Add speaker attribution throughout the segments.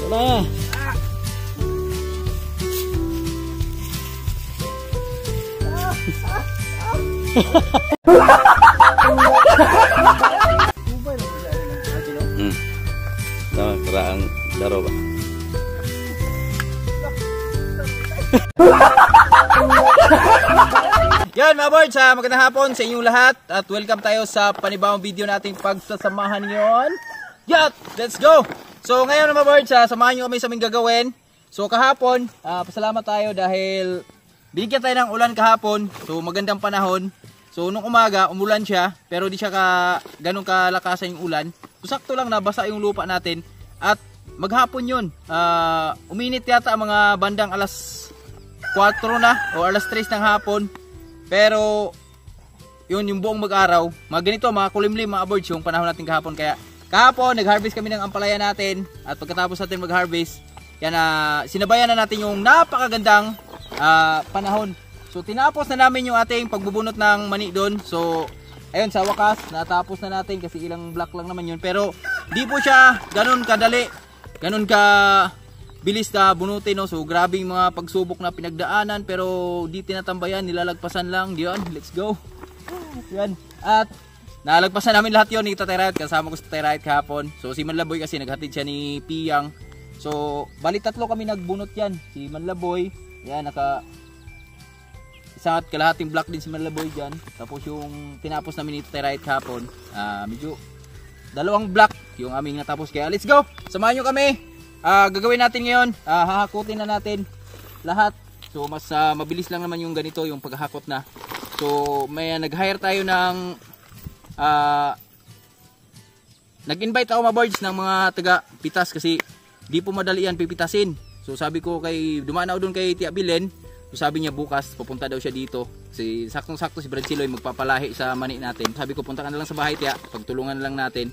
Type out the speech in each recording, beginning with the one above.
Speaker 1: Tara.
Speaker 2: Tama, karaang daro ba? Yan mga boards, magandang hapon sa inyong lahat at welcome tayo sa panibawang video nating pagsasamahan ngayon. Yat! Let's go! So ngayon mga boards, samahan nyo kami sa aming gagawin. So kahapon, pasalamat tayo dahil binigyan tayo ng ulan kahapon. So magandang panahon. So nung umaga, umulan siya pero di siya ganun kalakasan yung ulan. So sakto lang nabasa yung lupa natin at maghapon yun. Uminit yata mga bandang alas 4 na o alas 3 ng hapon. Pero yun yung buong mag-araw, mga ganito, mga kulimlim, mga boards yung panahon natin kahapon. Kaya kahapon nag-harvest kami ng ampalaya natin at pagkatapos natin mag-harvest, yan sinabayan na natin yung napakagandang panahon. So tinapos na namin yung ating pagbubunot ng mani doon. So ayun, sa wakas natapos na natin kasi ilang block lang naman yun. Pero di po siya ganun kadali, ganun ka bilis na bunutin, no? So grabe yung mga pagsubok na pinagdaanan pero di tinatambayan, nilalagpasan lang. Diyan, let's go. Yan. At nalagpasan namin lahat yon ni Tatay Riot, kasama ko sa Tatay Riot kahapon. So si Manlaboy kasi naghatid siya ni Piyang. So bali tatlo kami nagbunot yan. Si Manlaboy, yan isang at kalahating block din si Manlaboy dyan. Tapos yung tinapos namin ni Tatay Riot kahapon, medyo dalawang block yung aming natapos. Kaya let's go, samahan nyo kami. Gagawin natin ngayon, hahakutin na natin lahat. So mas mabilis lang naman yung ganito, yung paghahakot na. So may nag-hire tayo ng nag-invite ako mga boards ng mga taga pitas kasi di po madali yan pipitasin. So sabi ko dumaan ako doon kay Tia Bilen. So sabi niya bukas pupunta daw siya dito. Kasi saktong-sakto si Brad Siloy magpapalahi sa mani natin. Sabi ko punta ka na lang sa bahay, Tia, pagtulungan lang natin.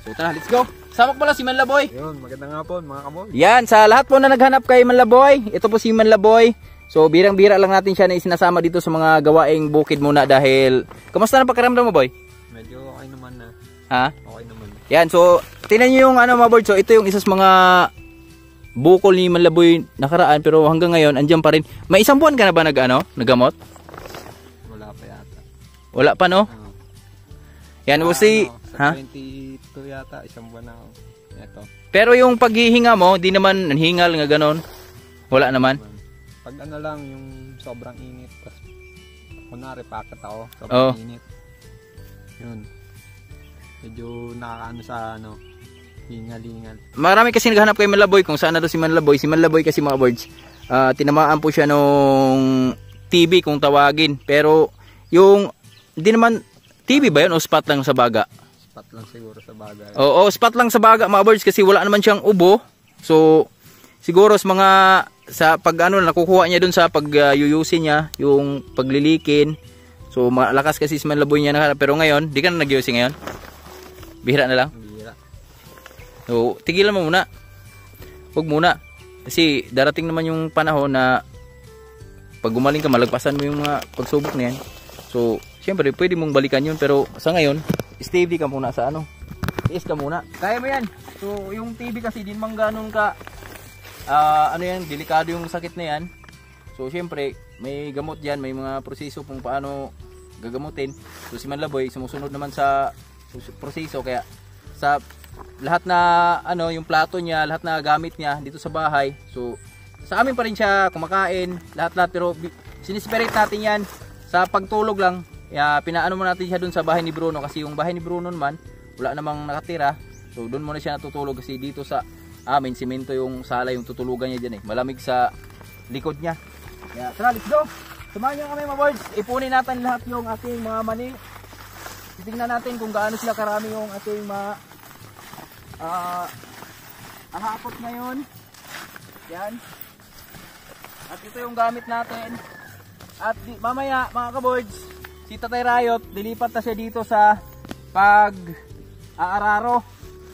Speaker 2: So tara, let's go. Sama pala si Manlaboy.
Speaker 1: Yun, magandang hapon mga kaboy.
Speaker 2: Yan, sa lahat po na naghanap kay Manlaboy, ito po si Manlaboy. So birang-bira lang natin siya na isinasama dito sa mga gawaing bukid muna dahil kamusta na pakiramdam mo, boy?
Speaker 1: Medyo okay naman na.
Speaker 2: Ha?
Speaker 1: Okay naman.
Speaker 2: Yan, so tingnan niyo yung mga board. So ito yung isa sa mga bukol ni Manlaboy nakaraan pero hanggang ngayon andiyan pa rin. May isang buwan ka na ba naggamot?
Speaker 1: Wala pa yata.
Speaker 2: Wala pa, no? Yan, we'll see.
Speaker 1: Sa 22 yata, isang buwan na ako. Ito.
Speaker 2: Pero yung paghihinga mo, di naman hingal nga ganon. Wala naman.
Speaker 1: Pag lang, yung sobrang init. Tapos, kunwari packet ako, sobrang init. Yun. Medyo nakakaano sa hingal-hingal. Marami kasi naghanap kay Manlaboy kung saan na si Manlaboy. Si Manlaboy kasi mga birds, tinamaan po siya nung TB kung tawagin. Pero yung, hindi naman, TB ba yun o spot lang sa baga? Spot lang siguro sa baga. Oo, spot lang sa baga mga birds kasi wala naman siyang ubo. So siguro sa pag nakukuha niya dun sa pagyuyusin niya, yung paglilikin. So malakas kasi si Manlaboy niya pero ngayon, di ka na nagyusin ngayon? Bihira na lang? Bihira. So tigilan mo muna. Huwag muna. Kasi darating naman yung panahon na pag gumaling ka, malagpasan mo yung mga pagsubok na yan. So siyempre pwede mong balikan yun pero sa ngayon steady ka muna sa tiis ka muna, kaya mo yan. So yung TB kasi din mang ganun ka yan, delikado yung sakit na yan. So siyempre may gamot yan, may mga proseso kung paano gagamutin. So si Manlaboy sumusunod naman sa proseso kaya sa lahat na yung plato niya, lahat na gamit niya dito sa bahay. So sa amin pa rin siya kumakain lahat pero sinisperate natin yan sa pagtulog lang. Pinaano mo natin siya dun sa bahay ni Bruno kasi yung bahay ni Bruno man wala namang nakatira. So doon muna siya natutulog kasi dito sa amin simento yung sala yung tutulugan niya dyan malamig sa likod niya. Tara, let's go. Samahan niyo kami mga boys. Ipunin natin lahat yung ating mga mani. Titingnan natin kung gaano sila karami yung ating mga ahapot ngayon. Yan. At ito yung gamit natin. At mamaya mga kaboys, si Tatay Riot, dilipat na siya dito sa pag-aararo.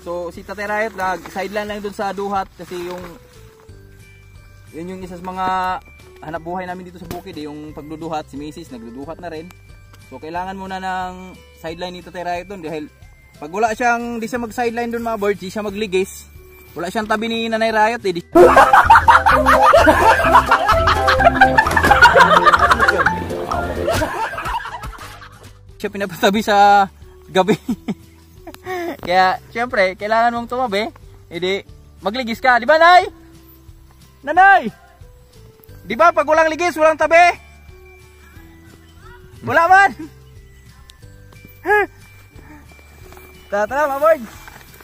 Speaker 1: So si Tatay Riot, sideline lang dun sa duhat kasi yun yung isa sa mga hanap buhay namin dito sa bukid yung pagduduhat. Si Mrs. nagduduhat na rin. So kailangan muna ng sideline ni Tatay Riot dun dahil pag wala siyang, di siya mag-sideline dun mga birds, di siya magligis.
Speaker 2: Wala siyang tabi ni Nanay Riot eh. Siya pinapatabi sa gabi. Kaya syempre kailangan mong tumabi. Hindi magligis ka, di ba Nay? Nanay! Di ba pag walang ligis, walang tabi? Wala man! Tara mga board,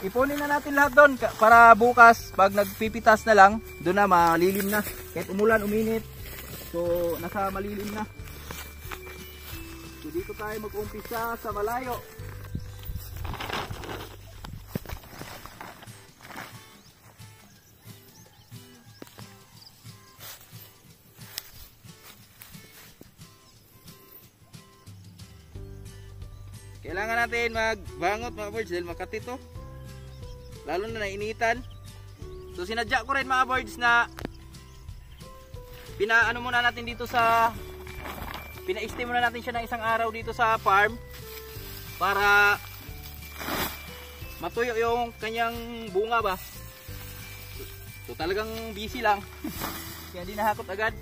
Speaker 2: ipunin na natin lahat doon para bukas pag nagpipitas na lang, doon na malilim na. Kahit umulan, uminit, so nasa malilim na. So dito tayo mag-umpisa sa malayo. Kailangan natin magbangot mga birds dahil makati to. Lalo na nainitan. So sinadya ko rin mga birds na pinaano muna natin dito sa pina-steam muna natin siya ng isang araw dito sa farm para matuyo yung kanyang bunga ba. So talagang busy lang. Kaya di nahakot agad.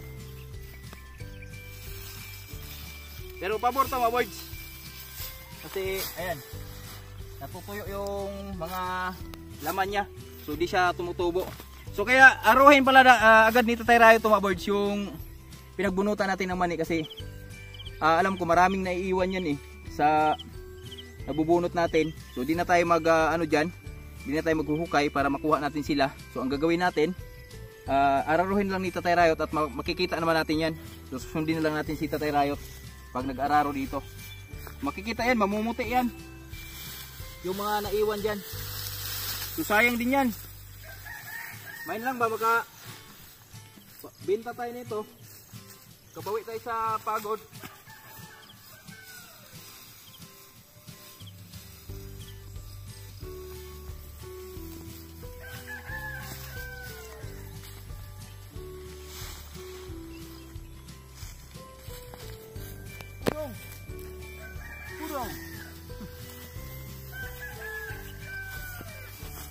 Speaker 2: Pero pabor to mga birds. Kasi ayan, natutuyo yung mga laman niya. So di siya tumutubo. So kaya aruhin pala agad nito tayo Riot mga birds yung pinagbunutan natin ng mani. Kasi alam ko maraming naiiwan yan eh sa nabubunot natin. So di na tayo di na tayo maghuhukay para makuha natin sila. So ang gagawin natin, araruhin lang ni Tatay Riot at makikita naman natin yan. So susundin na lang natin si Tatay Riot pag nag-araro dito. Makikita yan, mamumuti yan yung mga naiwan dyan. So sayang din yan. Main lang ba baka benta tayo nito, kabawi tayo sa pagod.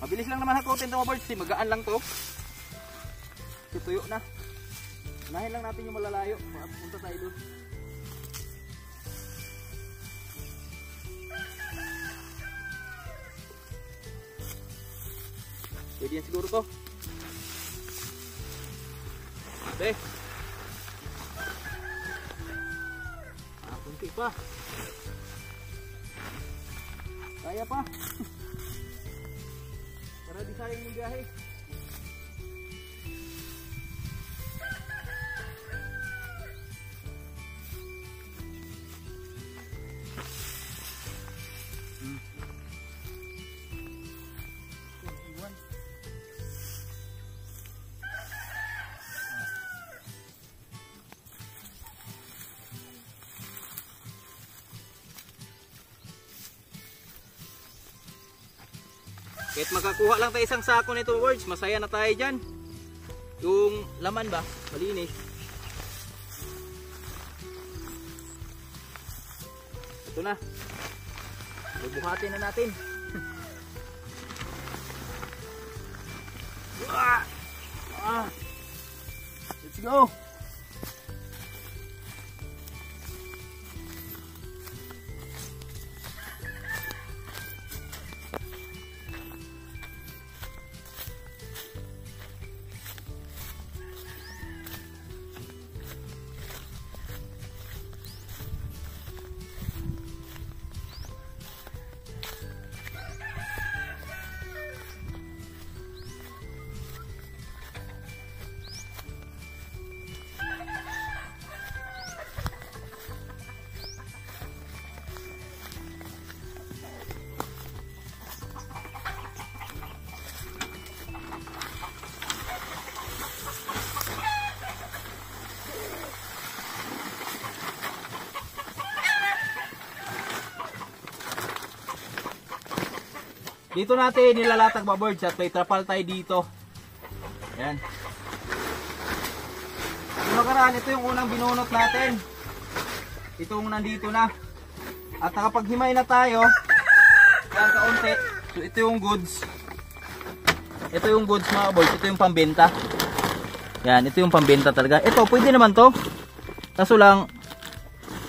Speaker 2: Mabilis lang naman hakutin ito mga birds, magaan lang to. Tutuyo na. Unahin lang natin yung malalayo, punta tayo doon. Pwede yan siguro to. Okay. Kunti pa. Kaya pa. Para di sayang yung biyahe. Kahit makakuha lang tayo isang sako nito birds, masaya na tayo dyan. Yung laman ba, malinis. Ito na. Bubuhatin na natin. Let's go. Dito natin nilalatag mga birds at may trapal tayo dito. Yan. Yung nakaraan, ito yung unang binunot natin. Itong nandito na. At nakapaghimay na tayo. Yan kaunti. So ito yung goods. Ito yung goods mga boys, ito yung pambenta. Yan, ito yung pambenta talaga. Ito, pwede naman to. Kaso lang,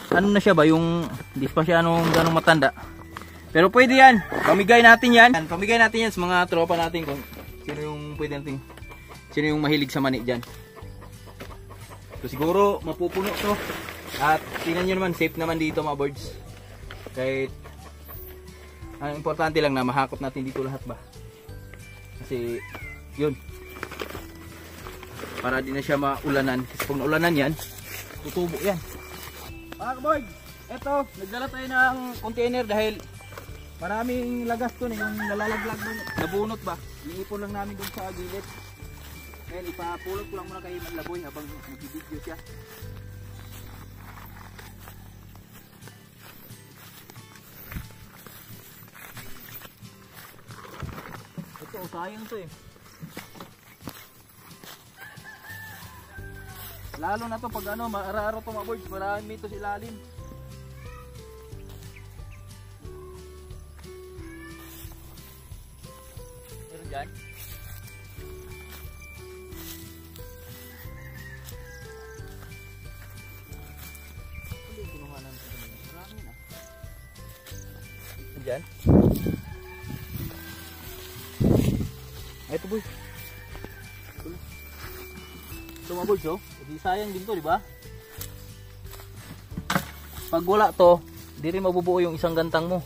Speaker 2: ano na siya ba, yung, hindi pa siya ganong matanda. Pero pwede yan, pamigay natin yan. Pamigay natin yan sa mga tropa natin kung sino yung pwede natin, sino yung mahilig sa mani dyan. So siguro, mapupuno to. At tingnan nyo naman, safe naman dito mga birds. Kahit, ang importante lang na mahakot natin dito lahat ba. Kasi, yun. Para di na siya maulanan. Kasi pag naulanan yan, tutubo yan. Mga boys, eto, nagdala tayo ng container dahil maraming lagas to na yung nalalaglag doon. Nabunot ba? Iipon lang namin doon sa gilid. Ngayon, ipapulot ko lang muna kay Manlaboy habang nag-video siya. Ito, sayang to eh. Lalo na to pag ano, maara-ara to mga birds, marami ito sa ilalim. Meron dyan? Hindi, kinuhanan ko dyan. Marami na. Dyan? Ay, ito boy. Ito mga boys, oh. Hindi sayang din to, di ba? Pag wala to, di rin mabubuo yung isang gantang mo.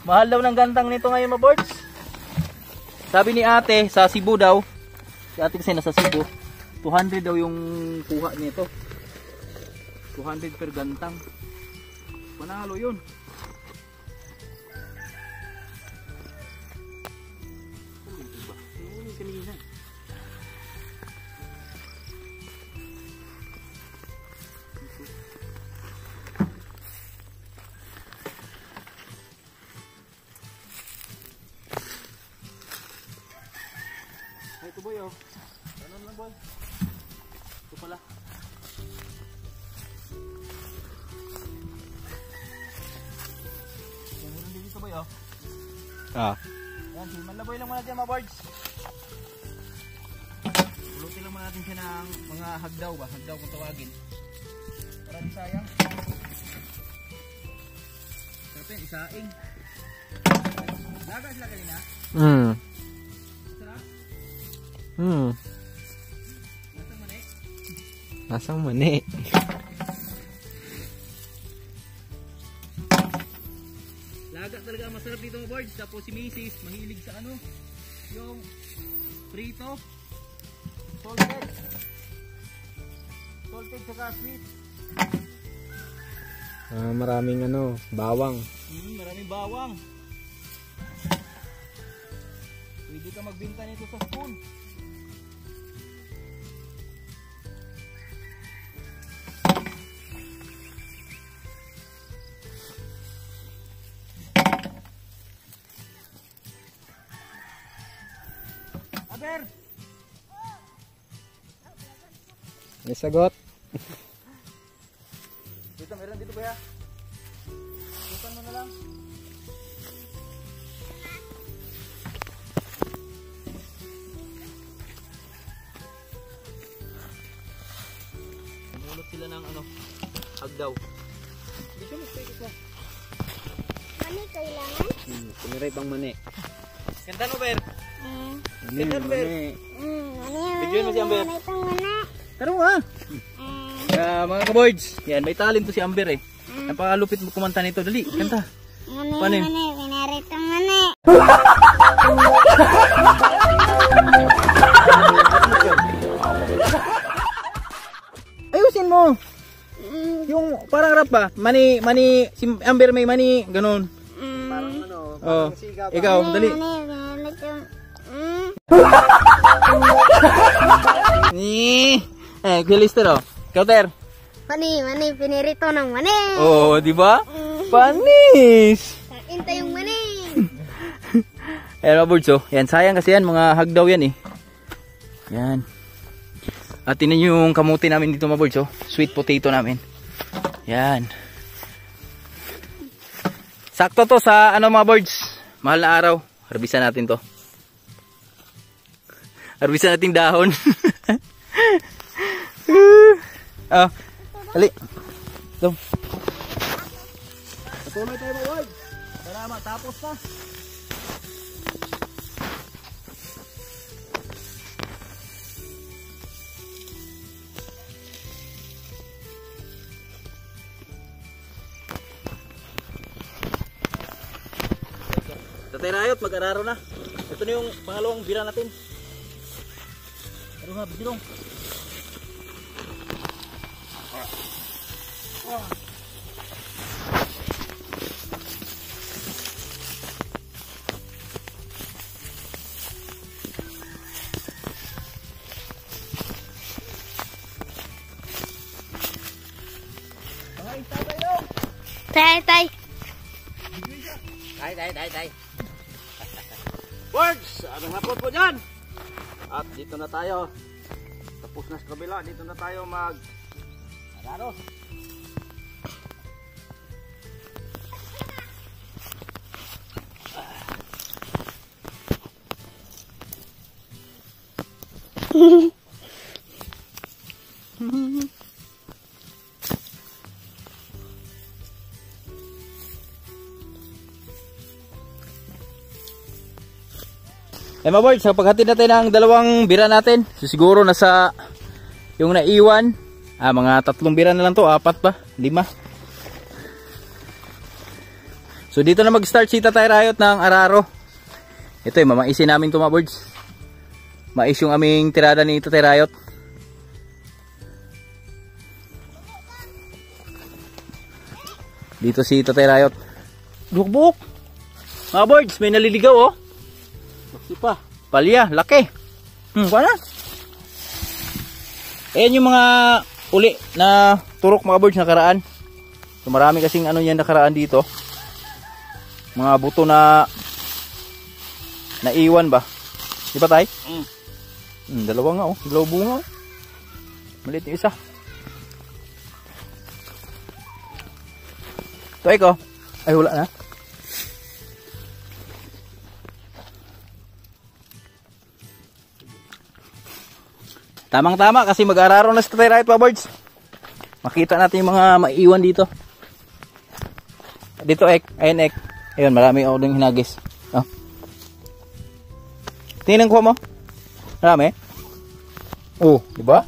Speaker 2: Mahal daw ng gantang nito ngayon mga boys. Sabi ni ate, sa Cebu daw, si ate kasi nasa Cebu, 200 daw yung kuha nito. 200 per gantang. Panalo yun. Kanina. Ay, ito boy, oh. Ano lang boy? Ito pala. Meron din dito boy, oh. Yan, si Manlaboy lang muna dyan mga birds. Pulutin lang muna natin siya ng mga hagdaw ba? Hagdaw kung tawagin. Para di sayang. Sarap yan, isaing. Laga sila kanina? Sarap? Nasang mani?
Speaker 1: Nasang mani?
Speaker 2: Laga talaga ang masarap dito mga birds. Tapos si Mrs. mahilig sa ano? Yung prito. Salted. Salted saka sweet.
Speaker 1: Maraming bawang.
Speaker 2: Maraming bawang. Pwede ka magbenta nito sa spoon. Aber!
Speaker 1: May sagot.
Speaker 2: Dito, meron dito ba ya? Bukan mo na lang. Namulot sila ng hagdaw. Dito mo, pwede ka.
Speaker 3: Mani kailangan?
Speaker 1: Kumiray pang mani.
Speaker 2: Ganda no, Ber?
Speaker 1: Mani, mani.
Speaker 2: Bigyan mo si Amber.
Speaker 3: Mani pang mani.
Speaker 2: Taro nga. Mga kaboards, yan, may talent to si Amber eh. Napakalupit mo kumanta nito. Dali, kanta.
Speaker 3: Mani,
Speaker 2: Paano yun?
Speaker 3: mani, pinaritong mani.
Speaker 2: Ayusin mo. Yung parang rap ba? Mani, si Amber may mani, ganun.
Speaker 1: Parang
Speaker 2: Oh, ikaw, dali.
Speaker 3: Mani, pinaritong.
Speaker 2: Kuya oh. Kauter.
Speaker 3: Mani, mani, pinirito ng mani.
Speaker 2: Oh, di ba? Panis.
Speaker 3: Inta yung mani.
Speaker 2: Ayan mga birds, oh. Yan, sayang kasi yan, mga hagdaw yan eh. Yan. At tinan nyo yung kamuti namin dito mga birds, oh. Sweet potato namin. Yan. Sakto to sa mga birds. Mahal na araw. Harbisan natin to. Harbisan nating dahon. Oh, dali. Dum. Patuloy tayo mga boys. Para matapos na. Tatay Rayot, mag-araro na. Ito na yung pangalawang bira natin. Ano nga, birong.
Speaker 3: Tay, tay.
Speaker 2: Tay. Words, anong hapon po dyan? At dito na tayo. Tapos na sa kabila, dito na tayo araro. Mga boys, sa paghatid natin ang dalawang bira natin, so siguro nasa yung naiwan, mga 3 bira na lang to, 4 pa, 5. So dito na mag-start si Tatay Rayot ng araro. Ito mamaisin namin to mga boys. Mais yung aming tirada ni Tatay Rayot. Dito si Tatay Rayot. Buk-buk. Mga boys, may naliligaw oh. Pa, palya, laki. Paano? Ayan yung mga uli na turok mga birds nakaraan. So marami kasing ano yan nakaraan dito. Mga buto na naiwan ba? Di ba tay? Dalawa nga oh, dalawa bunga oh. Maliit yung isa. Ito ko. Ay wala na. Tamang-tama kasi mag-araro na sa Tatay Rayot mga birds. Makita natin yung mga maiwan dito. Dito ek, ayan ek. Ayun, marami ako ding hinagis. Oh. Tingnan ko mo. Marami. Oh, di ba?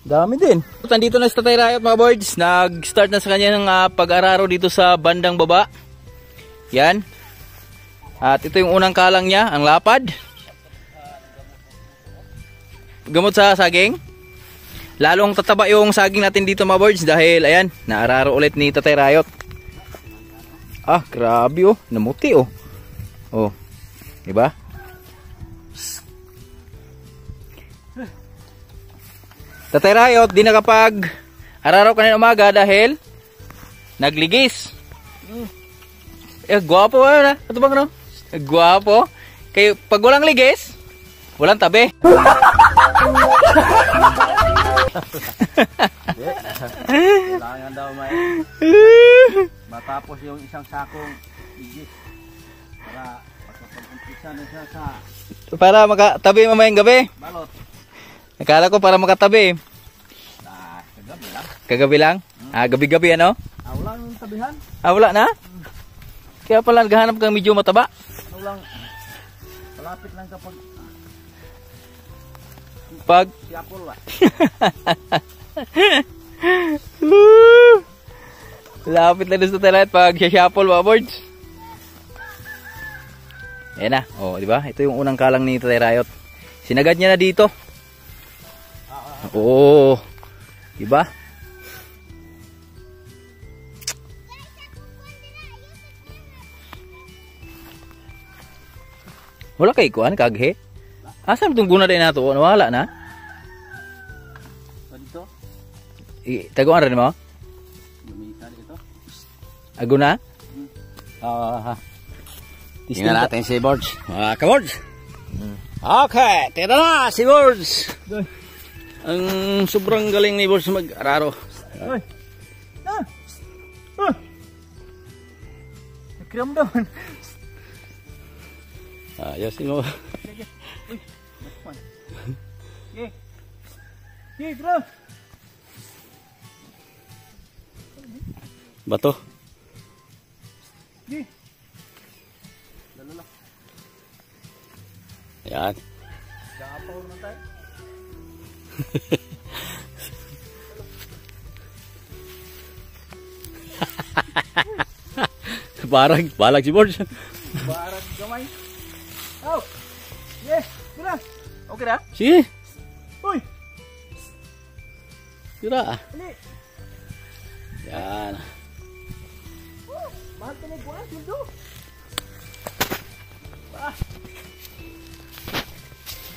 Speaker 2: Dami din. Nandito na sa Tatay Rayot mga birds. Nag-start na sa kanya ng pag-araro dito sa bandang baba. Yan. At ito yung unang kalang niya, ang lapad. Gamot sa saging. Lalong tataba yung saging natin dito mga birds dahil ayan, naararo ulit ni Tatay Rayot. Ah, grabe oh, namuti oh. Oh. Di ba? Tatay Rayot di nakapag araro kanina umaga dahil nagligis. Gwapo ah, ito bang no? Gwapo. Kaya pag walang ligis, walang tabi.
Speaker 1: Kailangan daw matapos yung isang sakong igit para makapag-umpisa na siya sa
Speaker 2: para makatabi mamayang gabi.
Speaker 1: balot.
Speaker 2: Akala ko para makatabi.
Speaker 1: Kagabi lang.
Speaker 2: Kagabi lang? Gabi-gabi ano?
Speaker 1: Wala yung tabihan.
Speaker 2: Wala na? Kaya pala naghahanap kang medyo mataba.
Speaker 1: Walang malapit lang kapag siyapol ba?
Speaker 2: Lapit lang sa talat pag siyapol mga birds. Ayan na. Oh, di ba? Ito yung unang kalang ni Tatay Rayot. Sinagad niya na dito. Oo. Di ba? Wala kay kuan kaghe. Asan itong guna din nato? Nawala na?
Speaker 1: Dito?
Speaker 2: Taguan rin mo?
Speaker 1: Lumisa dito.
Speaker 2: Aguna?
Speaker 1: Tingnan natin si Borge.
Speaker 2: Ka-Borge? Okay, tira na si Borge. Ang sobrang galing ni Borge mag-araro.
Speaker 1: Nagkiramdaman.
Speaker 2: Ayos mo. Okay. Okay, bro.
Speaker 4: Bato.
Speaker 2: Okay. Lalala.
Speaker 4: Yan.
Speaker 2: Kapaw na tayo.
Speaker 4: Balag si Borge.
Speaker 2: Barang gamay. Oh. Yes, bro. Okay na?
Speaker 4: Sige.
Speaker 2: Uy,
Speaker 4: Tira.
Speaker 2: ali.
Speaker 4: Yan.
Speaker 2: Mahal ka na iguan, Sildo.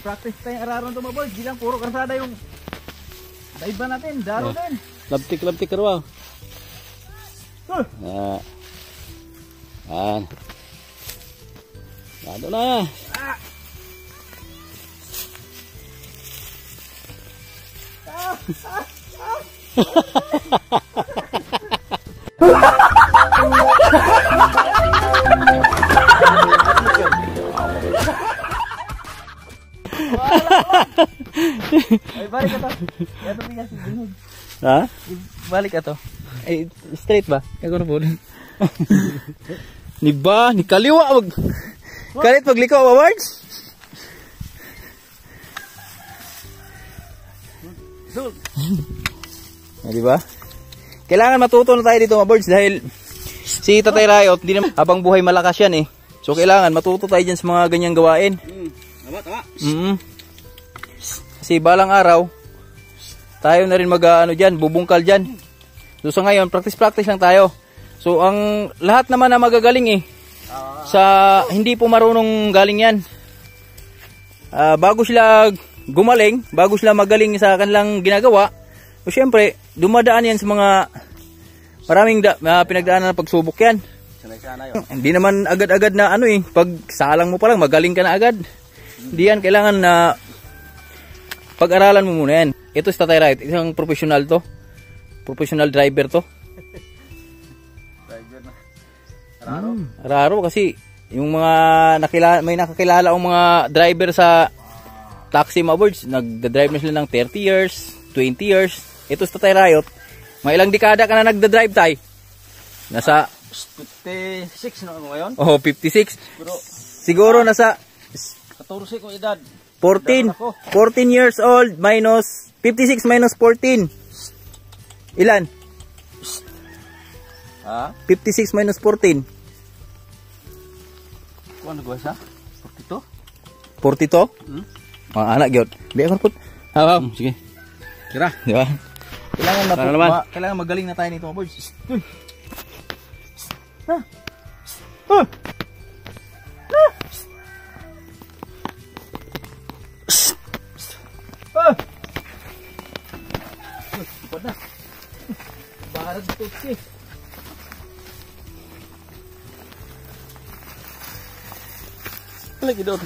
Speaker 2: Practice tayong araron to mga boys. Di lang puro karsada yung daiba natin, daro din.
Speaker 4: Labtik ka raw.
Speaker 2: Huh.
Speaker 4: Yan. Lado na.
Speaker 2: Ay, balik ka to. Ito niya si Binog.
Speaker 4: Ha?
Speaker 2: Balik ka to. Ay, straight ba? Kaya na po.
Speaker 4: Ni ba? Ni kaliwa. Kalit maglikaw, awards? Di ba? Kailangan matuto na tayo dito mga birds dahil si Tatay Rayot, di naman habang buhay malakas yan eh. So kailangan matuto tayo dyan sa mga ganyang gawain.
Speaker 2: Tama.
Speaker 4: Kasi balang araw, tayo na rin dyan, bubungkal dyan. So sa ngayon, practice lang tayo. So ang lahat naman na magagaling eh, sa hindi po marunong galing yan. Bago sila gumaling, bago sila magaling sa kanilang ginagawa, so syempre, dumadaan yan sa mga maraming pinagdaanan na pagsubok yan. Hindi naman agad-agad na pag salang mo pa lang, magaling ka na agad. Hindi yan, kailangan na pag-aralan mo muna yan. Ito si Tatay Rayot, isang professional to. Professional driver to.
Speaker 2: Driver na.
Speaker 4: Raro kasi yung mga may nakakilala ang mga driver sa taxi mga birds, nagda-drive na sila ng 30 years, 20 years. Ito si Tatay Rayot, may ilang dekada ka na nagda-drive tay. Nasa
Speaker 2: 56 na ako ngayon.
Speaker 4: 56.
Speaker 2: Pero
Speaker 4: Siguro nasa
Speaker 2: 14 ko edad.
Speaker 4: 14 years old minus 56 minus 14. Ilan?
Speaker 2: Ha?
Speaker 4: 56 minus 14.
Speaker 2: Kung ano gwa siya?
Speaker 4: 42? Mga anak gyud. Di ako put. Sige.
Speaker 2: Kira.
Speaker 4: Di ba?
Speaker 2: Kailangan magaling na tayo nito mga boys. Barang tutsi.
Speaker 4: Lagi dot.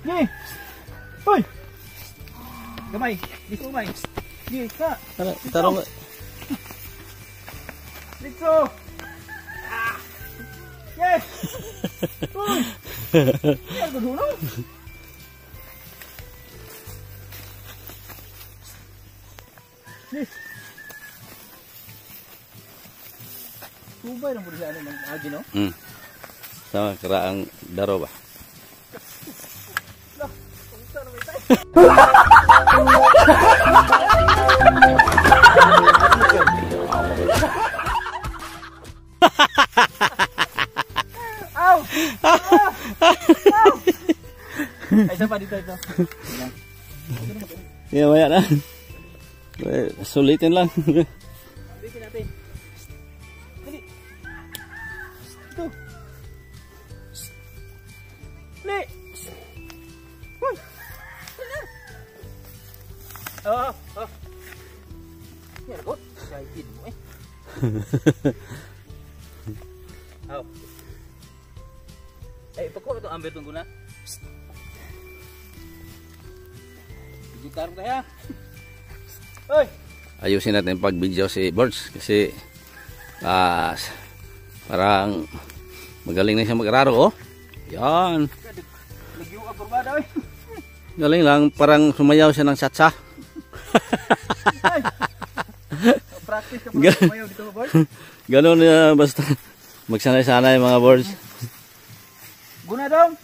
Speaker 2: Ni. Hoy. Gamay, dito umay. Ni ka.
Speaker 4: Tarong.
Speaker 2: Dito. Yes. Hoy. Yan ko dulo. Ni. Subay lang po siya ng agi no?
Speaker 4: Sama keraang daro ba?
Speaker 2: Aw! Ay, isa pa dito ito.
Speaker 4: Iya, banyak na. Sulitin lang.
Speaker 2: Bikin natin. Dali. Ito. Dali. Hoy. Yan ako. Excited mo eh. Aw. Eh, pagkuha ito amber tunggu na. Gitar mo kaya. Hoy.
Speaker 4: Ayusin natin pag video si Birds kasi
Speaker 5: Parang magaling na siya mag-araro, oh. Yan. Galing lang, parang sumayaw siya ng satsa.
Speaker 2: Practice ka pa sumayaw dito, boys.
Speaker 5: Ganun basta magsanay-sanay mga birds.
Speaker 2: Guna dong.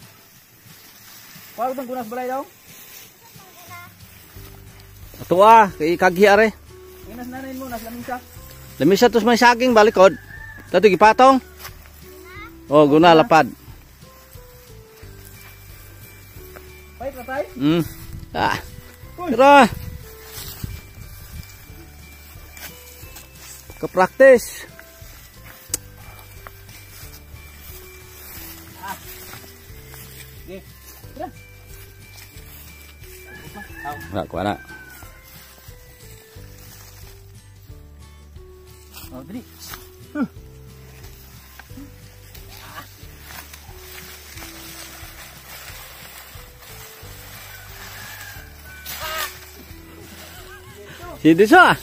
Speaker 2: Paano bang gunas balay dong?
Speaker 5: Ato kay kaghiyare.
Speaker 2: Inas nanayin mo, nas lamisa.
Speaker 5: Lamisa tos may saging balikod. Tato gipatong. Oh, guna lapad.
Speaker 2: Pait ratay?
Speaker 5: Tara. Ka-practice.
Speaker 2: Okay. Tara.
Speaker 5: Kuha na.
Speaker 2: Oh, dali.
Speaker 5: Sino siya?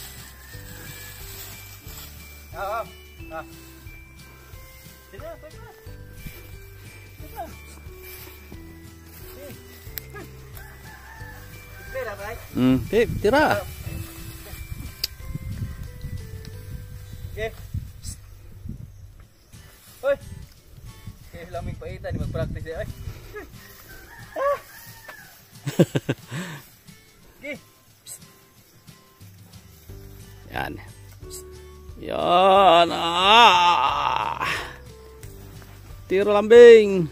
Speaker 5: Tira.
Speaker 2: Okay. Hoy. Kaya lamig paitan ni mag-practice ay. Okay.
Speaker 5: Yan. Yan. Tira lambing.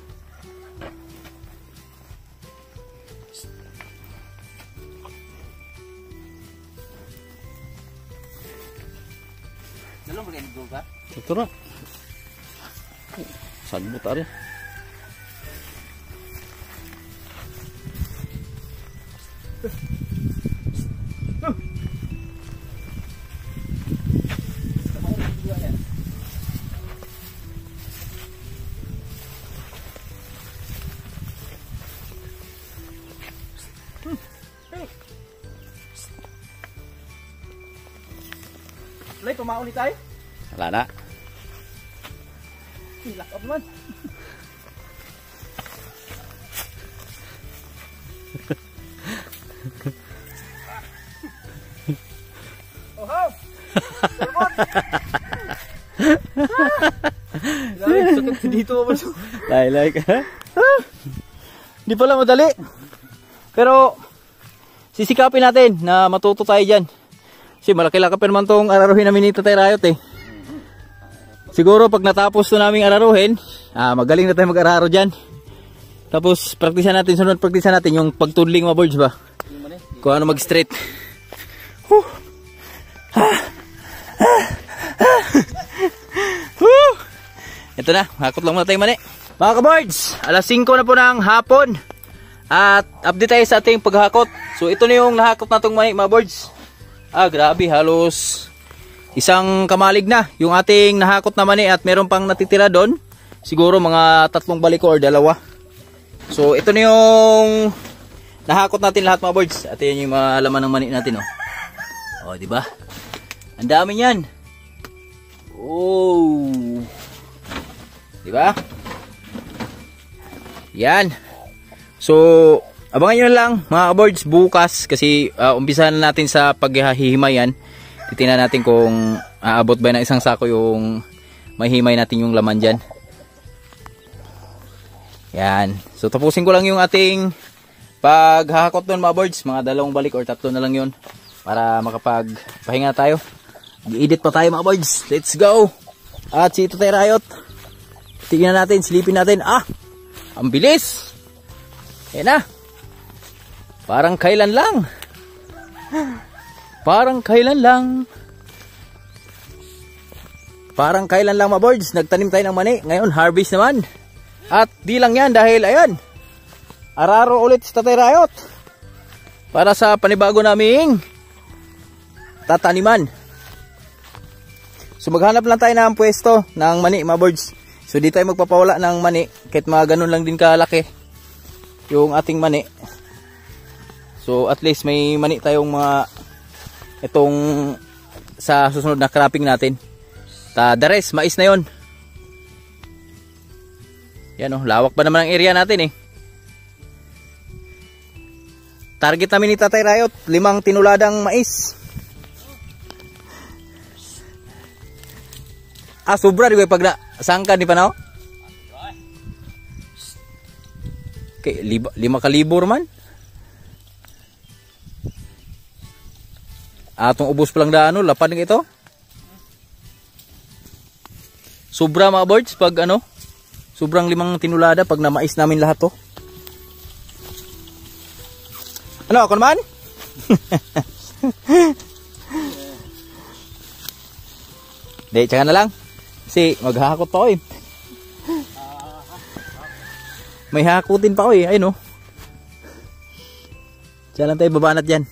Speaker 2: Dalawang bagay nito ka?
Speaker 5: Tira. Sagbot ari.
Speaker 2: Lay, tumaon ni tayo?
Speaker 5: Wala na.
Speaker 2: Lock up naman. Oh, how? Sakit dito ba?
Speaker 5: Like.
Speaker 4: Di pala madali. Pero sisikapin natin na matuto tayo dyan. Kasi malaki-laki pa naman itong araruhin namin ni Tatay Rayot eh. Siguro pag natapos na namin araruhin, magaling na tayo mag-araro dyan. Tapos praktisan natin, sunod praktisan natin yung pagtudling mga birds ba. Kung ano mag-straight. Ito na, hakot lang muna tayo mani. Mga ka-birds, alas 5 na po ng hapon. At update tayo sa ating paghakot. So ito na yung nahakot na itong mani mga birds. Grabe, halos isang kamalig na yung ating nahakot na mani at meron pang natitira doon. Siguro mga 3 baliko or 2. So ito na yung nahakot natin lahat mga birds. At yan yung mga laman ng mani natin, oh. Oh, di ba? Ang dami niyan. Oh. Di ba? Yan. So abangan nyo lang mga birds bukas kasi umpisa na natin sa paghihimayan. Titingnan natin kung aabot ba ng isang sako yung mahihimay natin yung laman dyan. Yan. So tapusin ko lang yung ating paghahakot doon mga birds. Mga 2 balik or 3 na lang yun para makapagpahinga tayo. I-edit pa tayo mga birds. Let's go. At si Tatay Rayot, tingnan natin, silipin natin. Ang bilis. Yan na. Parang kailan lang. Parang kailan lang. Parang kailan lang mga birds. Nagtanim tayo ng mani. Ngayon harvest naman. At di lang yan dahil ayan. Araro ulit sa Tatay Rayot. Para sa panibago naming tataniman. So maghanap lang tayo ng pwesto ng mani mga birds. So di tayo magpapawala ng mani. Kahit mga ganun lang din kalaki yung ating mani. So at least may mani tayong mga itong sa susunod na cropping natin. The rest, mais na yon. Yan oh, lawak pa naman ang area natin eh. Target namin ni Tatay Rayot, 5 tinuladang mais. Sobra di ba pag sangka di pa na? Okay, 5,000 man. Atong ubos pa lang daano, lapad ng ito. Sobra mga birds pag sobrang 5 tinulada pag namais namin lahat to. Ako naman? Hindi, tsaka na lang. Kasi maghahakot pa ako eh. May hakutin pa ako eh. Ayun oh. Diyan lang tayo babanat dyan.